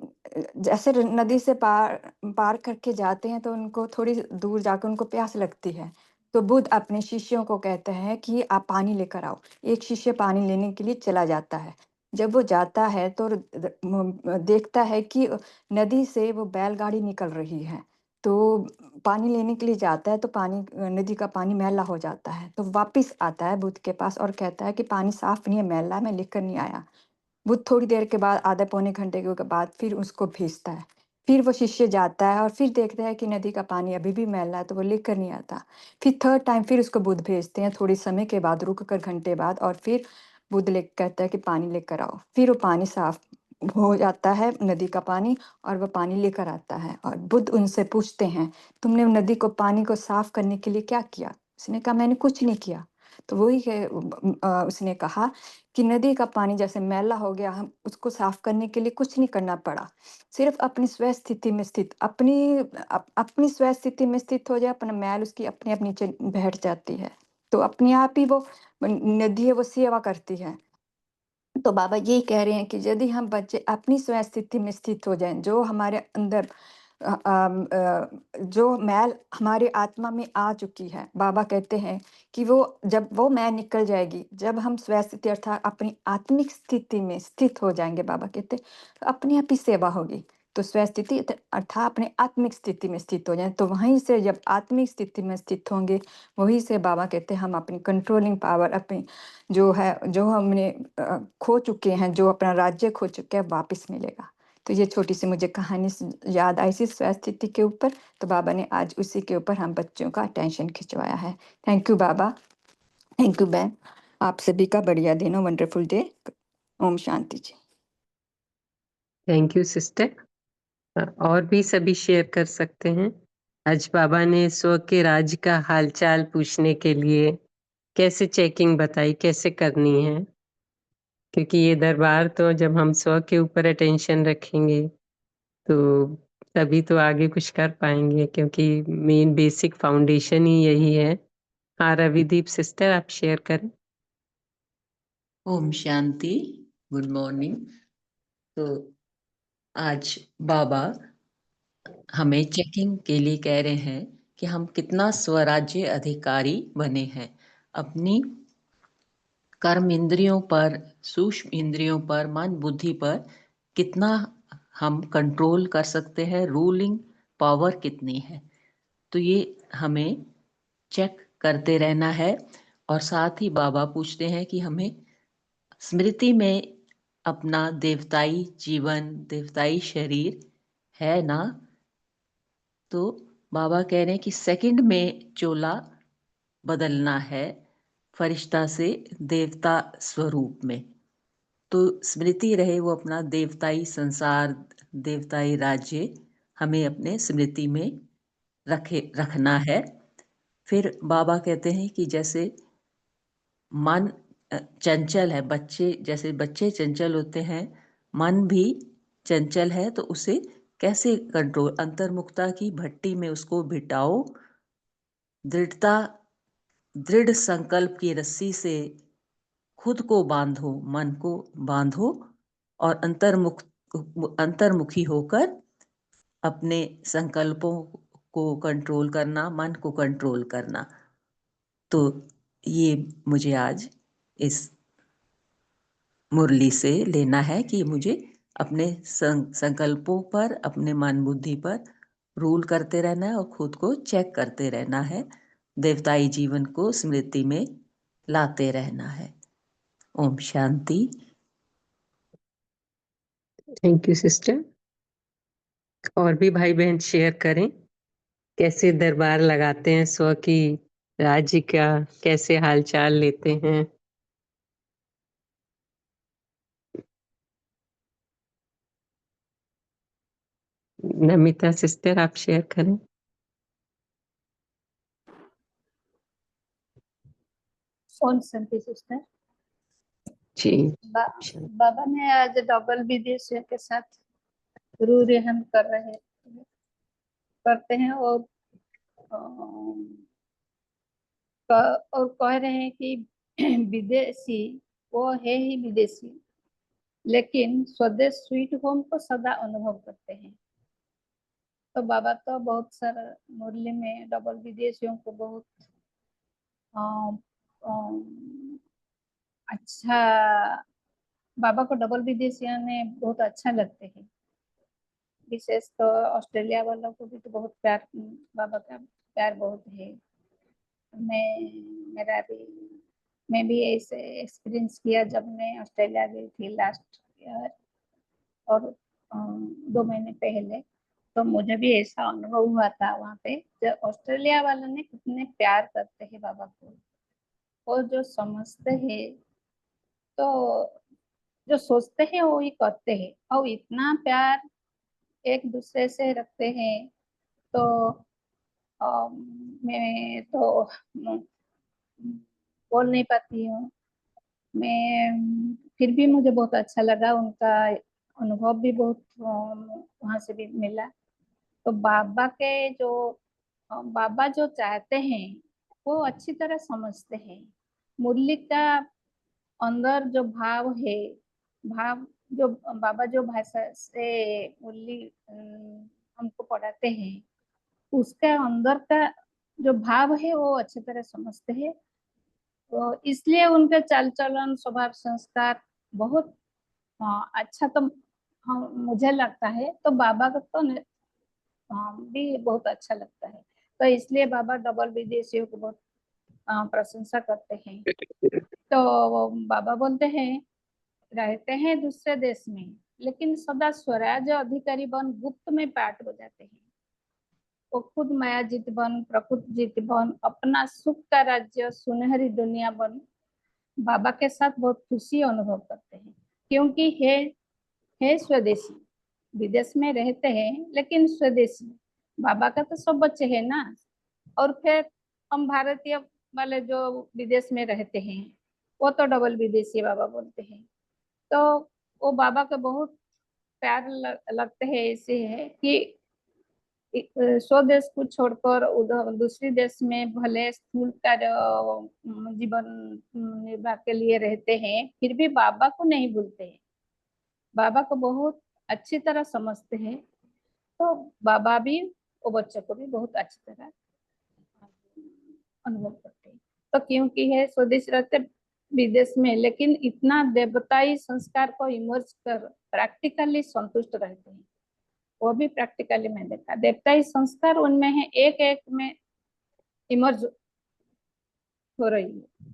जैसे नदी से पार पार करके जाते हैं तो उनको थोड़ी दूर जाकर उनको प्यास लगती है। तो बुद्ध अपने शिष्यों को कहते हैं कि आप पानी लेकर आओ। एक शिष्य पानी लेने के लिए चला जाता है। जब वो जाता है तो देखता है कि नदी से वो बैलगाड़ी निकल रही है। तो पानी लेने के लिए जाता है तो पानी नदी का पानी मैला हो जाता है। तो वापस आता है बुद्ध के पास और कहता है कि पानी साफ नहीं है, मैला है, मैं लेकर नहीं आया। बुद्ध थोड़ी देर के बाद, आधे पौने घंटे के बाद फिर उसको भेजता है। फिर वो शिष्य जाता है और फिर देखता है कि नदी का पानी अभी भी मैला है, तो वो लेकर नहीं आता। फिर थर्ड टाइम फिर उसको बुद्ध भेजते हैं, थोड़ी समय के बाद, रुक कर घंटे बाद, और फिर बुद्ध ले कहता है कि पानी लेकर आओ। फिर वो पानी साफ हो जाता है, नदी का पानी, और वह पानी लेकर आता है। और बुद्ध उनसे पूछते हैं, तुमने नदी को, पानी को साफ करने के लिए क्या किया? उसने कहा मैंने कुछ नहीं किया। तो वही है, उसने कहा कि नदी का पानी जैसे मैला हो गया, हम उसको साफ करने के लिए कुछ नहीं करना पड़ा। सिर्फ अपनी स्व स्थिति में स्थित, अपनी स्व स्थिति में स्थित हो जाए, अपना मैल उसकी अपने आप नीचे बैठ जाती है। तो अपने आप ही वो नदी है, वो सेवा करती है। तो बाबा यही कह रहे हैं कि यदि हम बच्चे अपनी स्व स्थिति में स्थित हो जाएं, जो हमारे अंदर जो मैल हमारी आत्मा में आ चुकी है, बाबा कहते हैं कि वो जब वो मैल निकल जाएगी, जब हम स्व स्थिति अर्थात अपनी आत्मिक स्थिति में स्थित हो जाएंगे, बाबा कहते हैं, तो अपनी आप ही सेवा होगी। तो स्व स्थिति अर्थात अपने आत्मिक स्थिति में स्थित हो जाए, तो वहीं से जब आत्मिक स्थिति में स्थित होंगे, वहीं से बाबा कहते हैं हम अपनी कंट्रोलिंग पावर, अपनी जो है, जो हमने खो चुके हैं, जो अपना राज्य खो चुके हैं, वापस मिलेगा। तो ये छोटी सी मुझे कहानी याद आई थी स्वस्थिति के ऊपर, तो बाबा ने आज उसी के ऊपर हम बच्चों का अटेंशन खिंचवाया है। थैंक यू बाबा, थैंक यू बहन। आप सभी का बढ़िया दिन हो, वंडरफुल डे। ओम शांति जी। Thank you sister. और भी सभी शेयर कर सकते हैं। आज बाबा ने स्व के राज का हालचाल पूछने के लिए कैसे चेकिंग बताई, कैसे करनी है, क्योंकि ये दरबार तो जब हम स्व के ऊपर अटेंशन रखेंगे तो तभी तो आगे कुछ कर पाएंगे, क्योंकि मेन बेसिक फाउंडेशन ही यही है। हाँ रविदीप सिस्टर, आप शेयर करें। Om Shanti, good morning. तो आज बाबा हमें चेकिंग के लिए कह रहे हैं कि हम कितना स्वराज्य अधिकारी बने हैं। अपनी कर्म इंद्रियों पर, सूक्ष्म इंद्रियों पर, मन बुद्धि पर कितना हम कंट्रोल कर सकते हैं, रूलिंग पावर कितनी है। तो ये हमें चेक करते रहना है। और साथ ही बाबा पूछते हैं कि हमें स्मृति में अपना देवताई जीवन, देवताई शरीर है ना। तो बाबा कह रहे हैं कि सेकंड में चोला बदलना है, फरिश्ता से देवता स्वरूप में। तो स्मृति रहे वो अपना देवताई संसार, देवताई राज्य हमें अपने स्मृति में रखना है। फिर बाबा कहते हैं कि जैसे मन चंचल है, जैसे बच्चे चंचल होते हैं, मन भी चंचल है, तो उसे कैसे कंट्रोल, अंतर्मुखता की भट्टी में उसको बिठाओ, दृढ़ संकल्प की रस्सी से खुद को बांधो, मन को बांधो, और अंतर्मुखी होकर अपने संकल्पों को कंट्रोल करना, मन को कंट्रोल करना। तो ये मुझे आज इस मुरली से लेना है कि मुझे अपने संकल्पों पर, अपने मन बुद्धि पर रूल करते रहना है और खुद को चेक करते रहना है, देवताई जीवन को स्मृति में लाते रहना है। ओम शांति। Thank you sister. और भी भाई बहन शेयर करें कैसे दरबार लगाते हैं, स्व की राज्य का कैसे हालचाल लेते हैं। नमिता सिस्टर, आप शेयर करें। ओम शांति सिस्टर। जी बाबा ने आज डबल विदेशियों के साथ रू रेहन करते हैं और कह रहे हैं कि विदेशी वो है ही विदेशी, लेकिन स्वदेश स्वीट होम को सदा अनुभव करते हैं। तो बाबा तो बहुत सारा मुरली में डबल विदेशियों को बहुत अच्छा, बाबा को डबल विदेशियों ने बहुत अच्छा लगते हैं। विशेष तो ऑस्ट्रेलिया वालों को भी तो बहुत प्यार, बाबा का प्यार बहुत है। मैं भी ऐसे एक्सपीरियंस किया जब मैं ऑस्ट्रेलिया गई थी लास्ट ईयर और 2 महीने पहले। तो मुझे भी ऐसा अनुभव हुआ था वहाँ पे, जब ऑस्ट्रेलिया वालों ने कितने प्यार करते हैं बाबा को, और जो समझते हैं तो जो सोचते हैं वो ही करते हैं, और इतना प्यार एक दूसरे से रखते हैं। तो मैं तो बोल नहीं पाती हूँ मैं, फिर भी मुझे बहुत अच्छा लगा, उनका अनुभव भी बहुत वहाँ से भी मिला। तो बाबा जो चाहते हैं वो अच्छी तरह समझते हैं। मुरली का अंदर जो भाव है, भाव जो बाबा जो भाषा से मुरली हमको पढ़ाते हैं, उसका अंदर का जो भाव है वो अच्छी तरह समझते हैं। तो इसलिए उनके चाल चलन, स्वभाव, संस्कार बहुत अच्छा। तो मुझे लगता है तो बाबा का तो भी बहुत अच्छा लगता है। तो इसलिए बाबा डबल विदेशियों को बहुत प्रशंसा करते हैं। तो बाबा बोलते हैं रहते हैं दूसरे देश में लेकिन सदा स्वराज अधिकारी बन गुप्त में पाठ हो जाते हैं। वो खुद मायाजीत बन, प्रकृति जीत बन, अपना सुख का राज्य, सुनहरी दुनिया बन बाबा के साथ बहुत खुशी अनुभव करते हैं, क्योंकि है स्वदेशी, विदेश में रहते हैं लेकिन स्वदेशी। बाबा का तो सब बच्चे हैं ना, और फिर हम भारतीय वाले जो विदेश में रहते हैं वो तो डबल विदेशी बाबा बोलते हैं। तो वो बाबा के बहुत प्यार लगते हैं। ऐसे है कि स्वदेश को छोड़कर उधर दूसरी देश में भले स्थूल कार्य जीवन निर्वाह के लिए रहते हैं, फिर भी बाबा को नहीं भूलते हैं, बाबा को बहुत अच्छी तरह समझते हैं। तो बाबा भी वो बच्चों को भी बहुत अच्छी तरह अनुभव करते हैं। तो क्योंकि है स्वदेश रहते विदेश में, लेकिन इतना देवताई संस्कार को इमर्ज कर प्रैक्टिकली संतुष्ट रहते हैं। वो भी प्रैक्टिकली मैं देखा, देवताई संस्कार उनमें है, एक एक में इमर्ज हो रही है।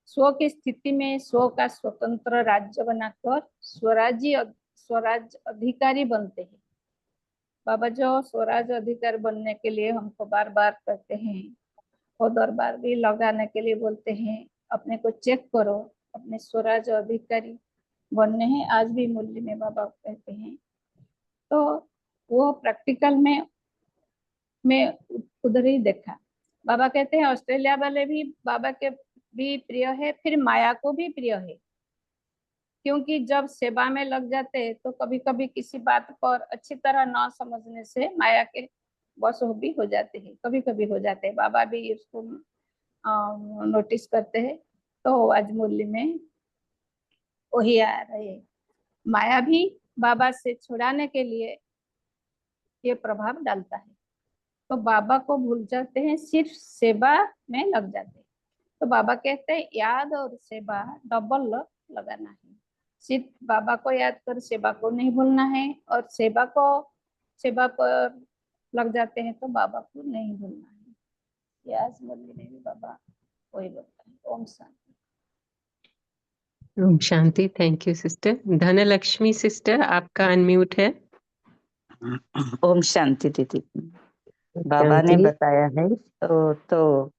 स्व की स्थिति में स्व का स्वतंत्र राज्य बनाकर स्वराज अधिकारी बनते हैं। बाबा जो स्वराज अधिकारी बनने के लिए हमको बार बार कहते हैं, और दरबार भी लगाने के लिए बोलते हैं, अपने को चेक करो, अपने स्वराज अधिकारी बनने हैं। आज भी मुरली में बाबा कहते हैं। तो वो प्रैक्टिकल में मैं उधर ही देखा। बाबा कहते हैं ऑस्ट्रेलिया वाले भी बाबा के भी प्रिय है, फिर माया को भी प्रिय है, क्योंकि जब सेवा में लग जाते हैं तो कभी कभी किसी बात पर अच्छी तरह ना समझने से माया के बस भी हो जाते हैं, कभी कभी हो जाते हैं। बाबा भी उसको नोटिस करते हैं। तो आज मुरली में वही आ रहे, माया भी बाबा से छुड़ाने के लिए ये प्रभाव डालता है। तो बाबा को भूल जाते हैं, सिर्फ सेवा में लग जाते हैं। तो बाबा कहते हैं याद और सेवा डबल लगाना है। सिर्फ बाबा को याद कर सेवा को नहीं भूलना है, और सेवा पर लग जाते हैं तो बाबा को नहीं भूलना है। ये आज मुरली में भी बाबा वही बोलता है। ओम शांति। ओम शांति। Thank you sister. Dhanalakshmi sister, आपका अनम्यूट है। ओम शांति दीदी। बाबा ने शांति। बताया है तो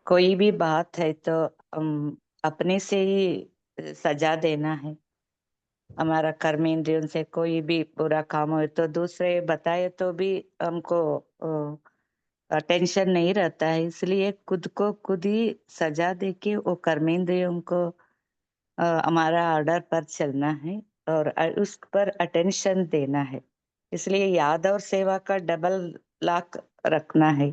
कोई भी बात है तो हम अपने से ही सजा देना है। हमारा कर्मेंद्रियों से कोई भी बुरा काम हो तो दूसरे बताए तो भी हमको टेंशन नहीं रहता है, इसलिए खुद को खुद ही सजा देके वो कर्मेंद्रियों को हमारा ऑर्डर पर चलना है और उस पर अटेंशन देना है। इसलिए याद और सेवा का डबल लॉक रखना है।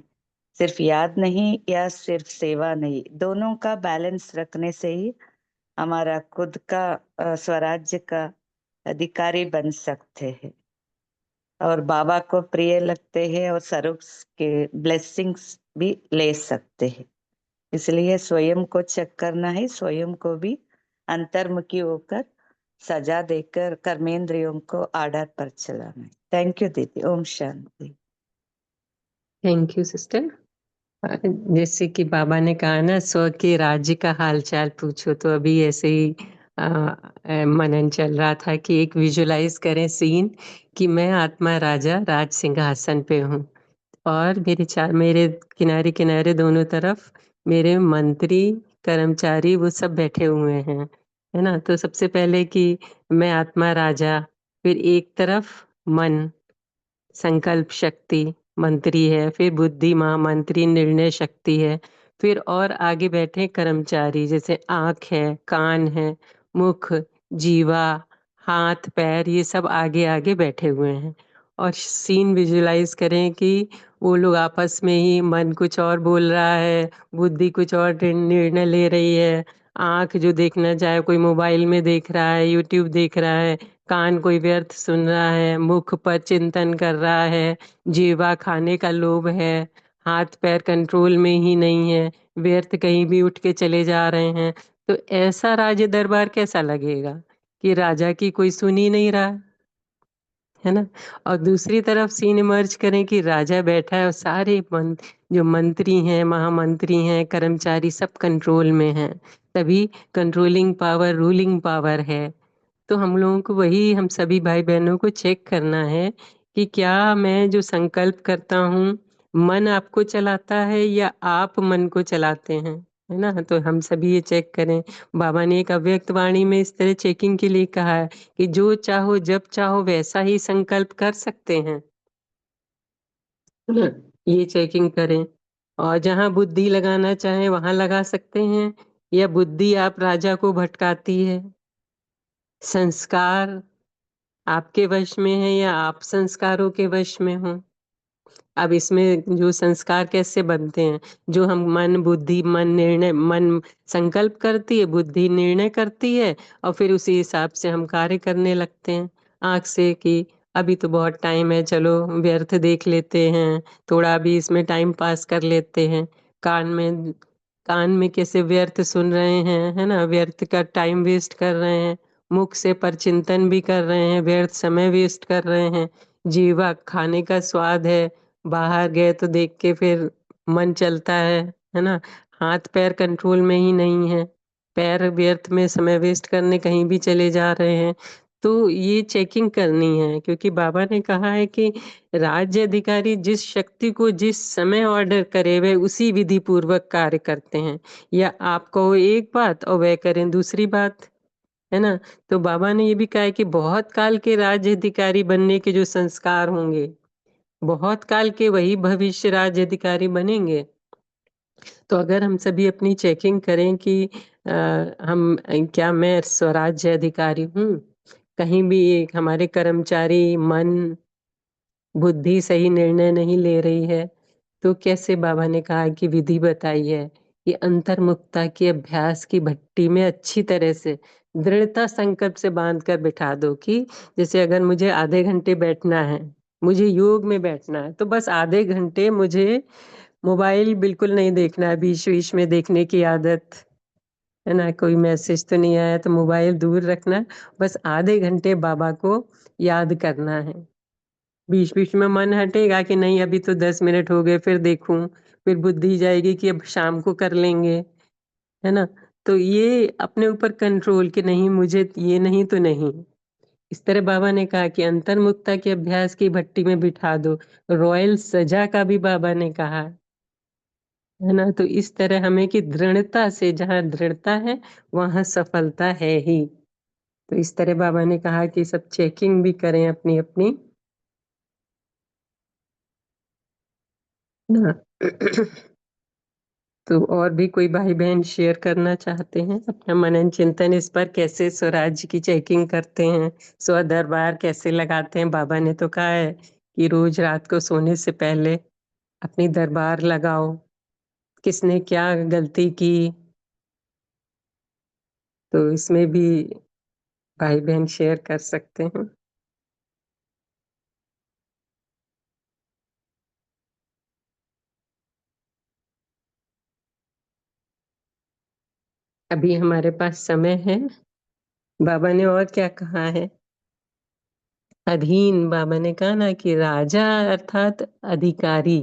सिर्फ याद नहीं या सिर्फ सेवा नहीं, दोनों का बैलेंस रखने से ही हमारा खुद का स्वराज्य का अधिकारी बन सकते हैं और बाबा को प्रिय लगते हैं और स्वरूप के ब्लेसिंग्स भी ले सकते हैं। इसलिए स्वयं को चेक करना है, स्वयं को भी अंतर्मुखी होकर सजा देकर कर्मेंद्रियों को आर्डर पर चलाना है। थैंक यू दीदी। ओम शांति। Thank you sister. जैसे कि बाबा ने कहा ना, स्व के राज्य का हालचाल पूछो, तो अभी ऐसे ही मनन चल रहा था कि एक विजुलाइज करें सीन कि मैं आत्मा राजा राज सिंहासन पे हूँ, और मेरे किनारे किनारे दोनों तरफ मेरे मंत्री कर्मचारी वो सब बैठे हुए हैं, है ना। तो सबसे पहले कि मैं आत्मा राजा, फिर एक तरफ मन संकल्प शक्ति मंत्री है, फिर बुद्धि महामंत्री निर्णय शक्ति है, फिर और आगे बैठे कर्मचारी जैसे आँख है, कान है, मुख, जीवा, हाथ पैर, ये सब आगे आगे बैठे हुए हैं। और सीन विजुलाइज करें कि वो लोग आपस में ही, मन कुछ और बोल रहा है, बुद्धि कुछ और निर्णय ले रही है, आँख जो देखना चाहे कोई मोबाइल में देख रहा है, यूट्यूब देख रहा है, कान कोई व्यर्थ सुन रहा है, मुख पर चिंतन कर रहा है, जीवा खाने का लोभ है, हाथ पैर कंट्रोल में ही नहीं है, व्यर्थ कहीं भी उठ के चले जा रहे हैं। तो ऐसा राज दरबार कैसा लगेगा कि राजा की कोई सुन ही नहीं रहा, है ना। और दूसरी तरफ सीन इमर्ज करें कि राजा बैठा है और सारे जो मंत्री हैं, महामंत्री हैं, कर्मचारी सब कंट्रोल में हैं, तभी कंट्रोलिंग पावर रूलिंग पावर है। तो हम लोगों को वही हम सभी भाई बहनों को चेक करना है कि क्या मैं जो संकल्प करता हूँ मन आपको चलाता है या आप मन को चलाते हैं, है ना। तो हम सभी ये चेक करें। बाबा ने एक अव्यक्त वाणी में इस तरह चेकिंग के लिए कहा है कि जो चाहो जब चाहो वैसा ही संकल्प कर सकते हैं, है ना। ये चेकिंग करें और जहां बुद्धि लगाना चाहे वहां लगा सकते हैं या बुद्धि आप राजा को भटकाती है। संस्कार आपके वश में है या आप संस्कारों के वश में हो। अब इसमें जो संस्कार कैसे बनते हैं, जो हम मन बुद्धि मन निर्णय मन संकल्प करती है, बुद्धि निर्णय करती है और फिर उसी हिसाब से हम कार्य करने लगते हैं। आंख से कि अभी तो बहुत टाइम है, चलो व्यर्थ देख लेते हैं, थोड़ा अभी इसमें टाइम पास कर लेते हैं। कान में कैसे व्यर्थ सुन रहे हैं, है ना, व्यर्थ का टाइम वेस्ट कर रहे हैं। मुख से परचिंतन भी कर रहे हैं, व्यर्थ समय वेस्ट कर रहे हैं। जीवा खाने का स्वाद है, बाहर गए तो देख के फिर मन चलता है ना। हाथ पैर कंट्रोल में ही नहीं है, पैर व्यर्थ में समय वेस्ट करने कहीं भी चले जा रहे हैं। तो ये चेकिंग करनी है, क्योंकि बाबा ने कहा है कि राज्य अधिकारी जिस शक्ति को जिस समय ऑर्डर करे वह उसी विधि पूर्वक कार्य करते हैं, या आप कहो एक बात और वह करें दूसरी बात, है ना। तो बाबा ने ये भी कहा है कि बहुत काल के राज्य अधिकारी बनने के जो संस्कार होंगे, बहुत काल के वही भविष्य राज्य अधिकारी बनेंगे। तो अगर हम सभी अपनी चेकिंग करें कि क्या मैं स्वराज्य अधिकारी हूँ, कहीं भी एक हमारे कर्मचारी मन बुद्धि सही निर्णय नहीं ले रही है, तो कैसे बाबा ने कहा कि विधि बताई है कि अंतर्मुखता के अभ्यास की भट्टी में अच्छी तरह से दृढ़ता संकल्प से बांध कर बिठा दो कि जैसे अगर मुझे आधे घंटे बैठना है, मुझे योग में बैठना है, तो बस आधे घंटे मुझे मोबाइल बिल्कुल नहीं देखना है, बीच बीच में देखने की आदत, है ना। कोई मैसेज तो नहीं आया तो मोबाइल दूर रखना, बस आधे घंटे बाबा को याद करना है। बीच बीच में मन हटेगा कि नहीं अभी तो 10 मिनट हो गए फिर देखूं, फिर बुद्धि जाएगी कि अब शाम को कर लेंगे, है ना। तो ये अपने ऊपर कंट्रोल कि नहीं मुझे ये नहीं तो नहीं। इस तरह बाबा ने कहा कि अंतर्मुखता के अभ्यास की भट्टी में बिठा दो। रॉयल सजा का भी बाबा ने कहा, है ना। तो इस तरह हमें कि दृढ़ता से, जहाँ दृढ़ता है वहां सफलता है ही। तो इस तरह बाबा ने कहा कि सब चेकिंग भी करें अपनी अपनी ना। तो और भी कोई भाई बहन शेयर करना चाहते हैं अपना मनन चिंतन इस पर, कैसे स्वराज्य की चेकिंग करते हैं, स्व दरबार कैसे लगाते हैं। बाबा ने तो कहा है कि रोज रात को सोने से पहले अपनी दरबार लगाओ, किसने क्या गलती की। तो इसमें भी भाई बहन शेयर कर सकते हैं। अभी हमारे पास समय है। बाबा ने और क्या कहा है, अधीन। बाबा ने कहा ना कि राजा अर्थात अधिकारी,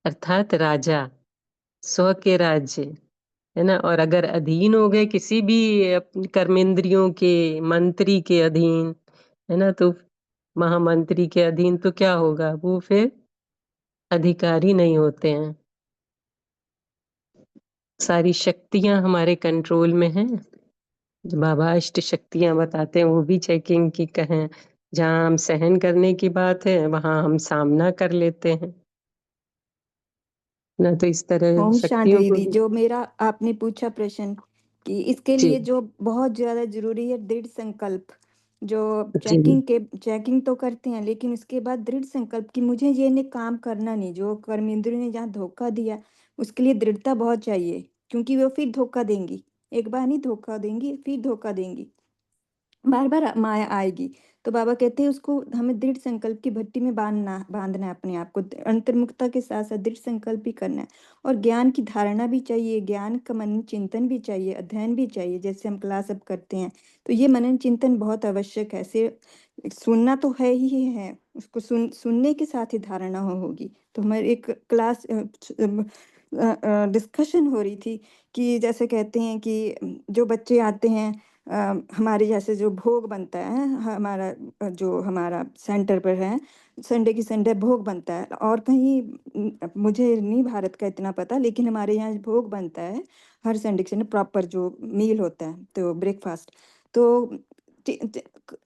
अर्थात राजा, स्व के राज्य, है ना। और अगर अधीन हो गए किसी भी कर्मेंद्रियों के, मंत्री के अधीन, है ना, तो महामंत्री के अधीन, तो क्या होगा, वो फिर अधिकारी नहीं होते हैं। सारी शक्तियां हमारे कंट्रोल में हैं। जो बाबा अष्ट शक्तियां बताते हैं वो भी चेकिंग की कहें, जहां हम सहन करने की बात है वहां हम सामना कर लेते हैं ना। तो इस तरह ओम शांति शक्तियों को दीदी, भी जो मेरा आपने पूछा प्रश्न कि इसके जी लिए जो बहुत ज्यादा जरूरी है दृढ़ संकल्प। जो जी चेकिंग तो करते हैं, लेकिन उसके बाद दृढ़ संकल्प कि मुझे ये नहीं काम करना नहीं, जो कर्मेंद्रियों ने जहाँ धोखा दिया उसके लिए दृढ़ता बहुत चाहिए, क्योंकि वो फिर धोखा देंगी। एक बार नहीं धोखा देंगी, फिर धोखा देंगी, बार बार माया आएगी। तो बाबा कहते हैं उसको हमें दृढ़ संकल्प की भट्टी में बांधना है अपने आप को, अंतर्मुखता के साथ साथ दृढ़ संकल्प भी करना है। और ज्ञान की धारणा भी चाहिए, ज्ञान का मनन चिंतन भी चाहिए, अध्ययन भी चाहिए, जैसे हम क्लास अब करते हैं। तो ये मनन चिंतन बहुत आवश्यक है। सिर्फ सुनना तो है ही है, उसको सुनने के साथ ही धारणा होगी। तो हमारी एक क्लास डिस्कशन हो रही थी कि जैसे कहते हैं कि जो बच्चे आते हैं हमारे जैसे जो भोग बनता है, हमारा जो हमारा सेंटर पर है, संडे की संडे भोग बनता है। और कहीं मुझे नहीं भारत का इतना पता, लेकिन हमारे यहाँ भोग बनता है हर संडे के संडे, प्रॉपर जो मील होता है, तो ब्रेकफास्ट। तो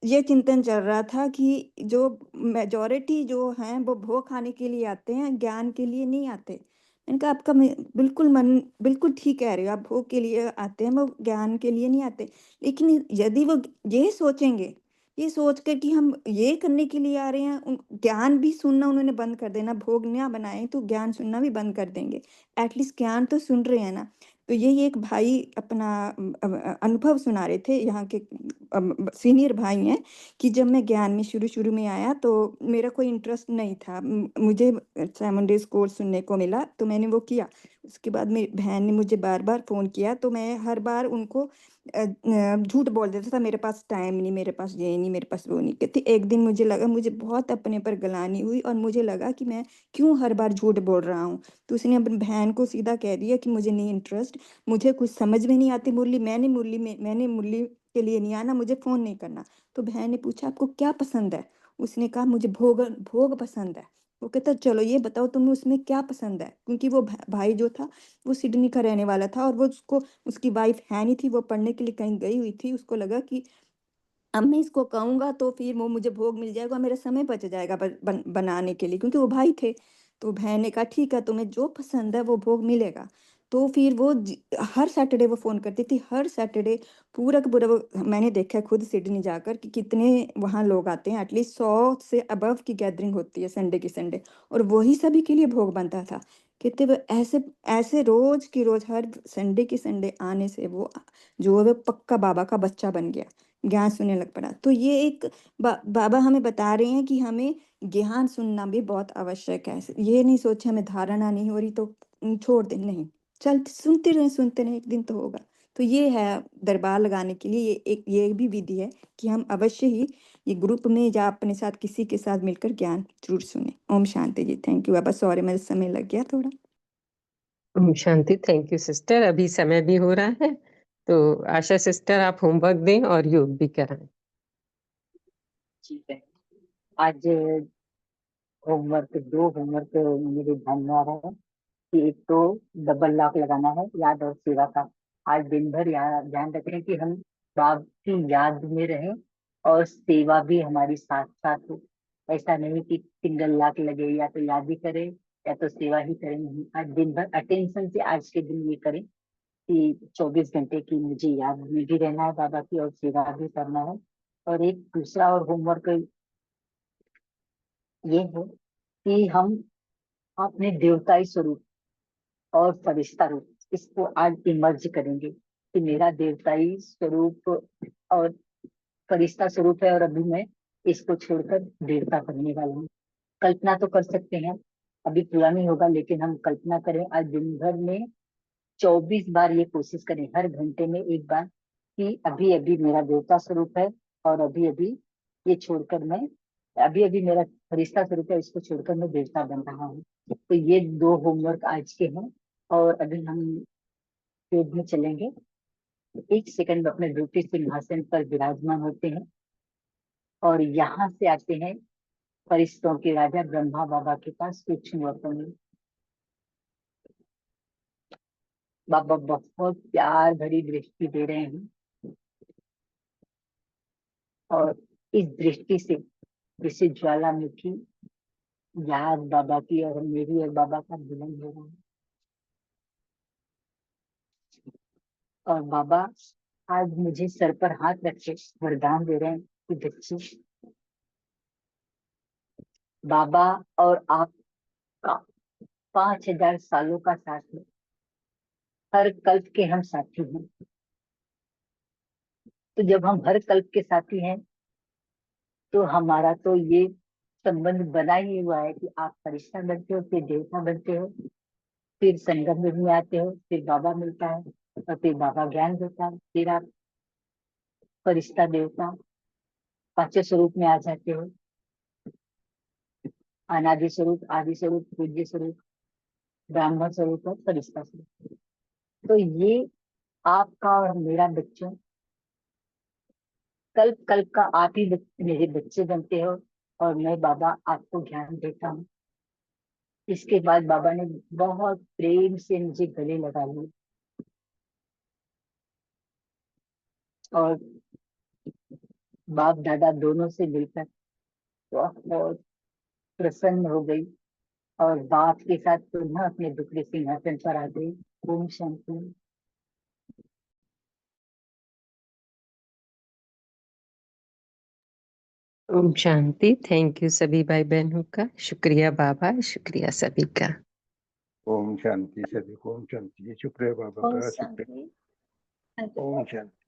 ये चिंतन चल रहा था कि जो मेजॉरिटी जो हैं वो भोग खाने के लिए आते हैं, ज्ञान के लिए नहीं आते। इनका आपका बिल्कुल मन बिल्कुल ठीक कह रहे हो, आप भोग के लिए आते हैं, वो ज्ञान के लिए नहीं आते। लेकिन यदि वो ये सोचेंगे, ये सोच कर कि हम ये करने के लिए आ रहे हैं, ज्ञान भी सुनना उन्होंने बंद कर देना, भोग ना बनाए तो ज्ञान सुनना भी बंद कर देंगे। एटलीस्ट ज्ञान तो सुन रहे हैं ना। तो यही एक भाई अपना अनुभव सुना रहे थे, यहाँ के सीनियर भाई हैं, कि जब मैं ज्ञान में शुरू शुरू में आया तो मेरा कोई इंटरेस्ट नहीं था। मुझे 7 डेज कोर्स सुनने को मिला तो मैंने वो किया। उसके बाद मेरी बहन ने मुझे बार बार फ़ोन किया, तो मैं हर बार उनको झूठ बोल देता था, मेरे पास टाइम नहीं, मेरे पास ये नहीं, मेरे पास वो नहीं। कहती एक दिन मुझे लगा, मुझे बहुत अपने पर ग्लानि हुई और मुझे लगा कि मैं क्यों हर बार झूठ बोल रहा हूँ। तो उसने अपनी बहन को सीधा कह दिया कि मुझे नहीं इंटरेस्ट, मुझे कुछ समझ में नहीं आती मुरली, मैंने मुरली के लिए नहीं आना, मुझे फ़ोन नहीं करना। तो बहन ने पूछा आपको क्या पसंद है? उसने कहा मुझे भोग भोग पसंद है। वो कहता चलो ये बताओ तुम्हें उसमें क्या पसंद है? क्योंकि वो भाई जो था वो सिडनी का रहने वाला था, और वो उसको, उसकी वाइफ है नहीं थी, वो पढ़ने के लिए कहीं गई हुई थी। उसको लगा कि अब मैं इसको कहूँगा तो फिर वो मुझे भोग मिल जाएगा, मेरा समय बच जाएगा बनाने के लिए, क्योंकि वो भाई थे। तो बहन ने कहा ठीक है, तुम्हें जो पसंद है वो भोग मिलेगा। तो फिर वो हर सैटरडे वो फ़ोन करती थी, हर सैटरडे पूरा का पूरा। वो मैंने देखा है खुद सिडनी जाकर कि कितने वहाँ लोग आते हैं, एटलीस्ट 100 से अबव की गैदरिंग होती है संडे की संडे, और वही सभी के लिए भोग बनता था। कहते वो ऐसे ऐसे रोज की रोज हर संडे की संडे आने से वो जो है वो पक्का बाबा का बच्चा बन गया, ज्ञान सुनने लग पड़ा। तो ये एक बाबा हमें बता रहे हैं कि हमें ज्ञान सुनना भी बहुत आवश्यक है। ये नहीं सोचे हमें धारणा नहीं हो रही तो छोड़ दे, नहीं, चल सुनते रहे, एक दिन तो होगा। तो ये है दरबार लगाने के लिए ये एक ये भी विधि है कि हम अवश्य ही ये ग्रुप में या अपने साथ किसी के साथ मिलकर ज्ञान जरूर सुने। ओम शांति जी। थैंक यू बाबा, सॉरी मेरा समय लग गया थोड़ा। ओम शांति। Thank you sister. अभी समय भी हो रहा है, तो आशा सिस्टर आप होमवर्क दें और योग भी कराएं। ठीक है। आज होमवर्क, 2 होमवर्क मेरे ध्यान में आ रहा है कि एक तो डबल लॉक लगाना है, याद और सेवा का। आज दिन भर ध्यान रखें कि हम बाप की याद में रहें और सेवा भी हमारी साथ साथ हो। ऐसा नहीं कि सिंगल लॉक लगे, या तो याद ही करें या तो सेवा ही करें। नहीं, आज दिन भर अटेंशन से आज के दिन ये करें कि 24 घंटे की मुझे याद में भी रहना है बाबा की, और सेवा भी करना है। और एक दूसरा और होमवर्क ये है कि हम अपने देवताई स्वरूप और फरिश्ता रूप, इसको आज इमर्ज करेंगे कि मेरा देवताई स्वरूप और फरिश्ता स्वरूप है, और अभी मैं इसको छोड़कर देवता बनने वाला हूँ। कल्पना तो कर सकते हैं, अभी पूरा नहीं होगा, लेकिन हम कल्पना करें आज दिन भर में 24 बार ये कोशिश करें, हर घंटे में एक बार, कि अभी अभी मेरा देवता स्वरूप है, और अभी अभी ये छोड़कर मैं, अभी अभी मेरा फरिश्ता स्वरूप है, इसको छोड़कर मैं देवता बन रहा हूँ। तो ये 2 होमवर्क आज के हैं। और अभी हम योग में चलेंगे। 1 सेकंड अपने ड्यूटी सिंहासन पर विराजमान होते हैं और यहाँ से आते हैं फरिश्तों के राजा ब्रह्मा बाबा के पास सूक्ष्म रूप में। बाबा बहुत प्यार भरी दृष्टि दे रहे हैं, और इस दृष्टि से जैसे ज्वालामुखी याद बाबा की और मेरी और बाबा का मिलन हो रहा है। और बाबा आज मुझे सर पर हाथ रख के वरदान दे रहे हैं कि बच्ची, बाबा और आपका 5000 सालों का साथ है, हर कल्प के हम साथी हैं। तो जब हम हर कल्प के साथी हैं तो हमारा तो ये संबंध बना ही हुआ है कि आप फरिश्ता बनते हो, फिर देवता बनते हो, फिर संगम में आते हो, फिर बाबा मिलता है, और फिर बाबा ज्ञान देता है, फिर आप फरिश्ता देवता 5 स्वरूप में आ जाते हो, अनादि स्वरूप, आदि स्वरूप, पूज्य स्वरूप, ब्राह्मण स्वरूप और फरिश्ता स्वरूप। तो ये आपका और मेरा बच्चों कल्प कल्प का आप ही मेरे बच्चे बनते हो और मैं बाबा आपको ज्ञान देता हूँ। इसके बाद बाबा ने बहुत प्रेम से मुझे गले लगा लिया और बाप दादा दोनों से मिलकर बहुत प्रसन्न हो गई और बाप के साथ पुनः अपने दुखड़े सिंहासन पर आ गई। ओम शांति। ओम शांति। थैंक यू सभी भाई बहनों का। शुक्रिया बाबा, शुक्रिया सभी का। ओम शांति सभी को। ओम शांति। शुक्रिया बाबा ओम का। शुक्रिया। शांति। ओम शांति।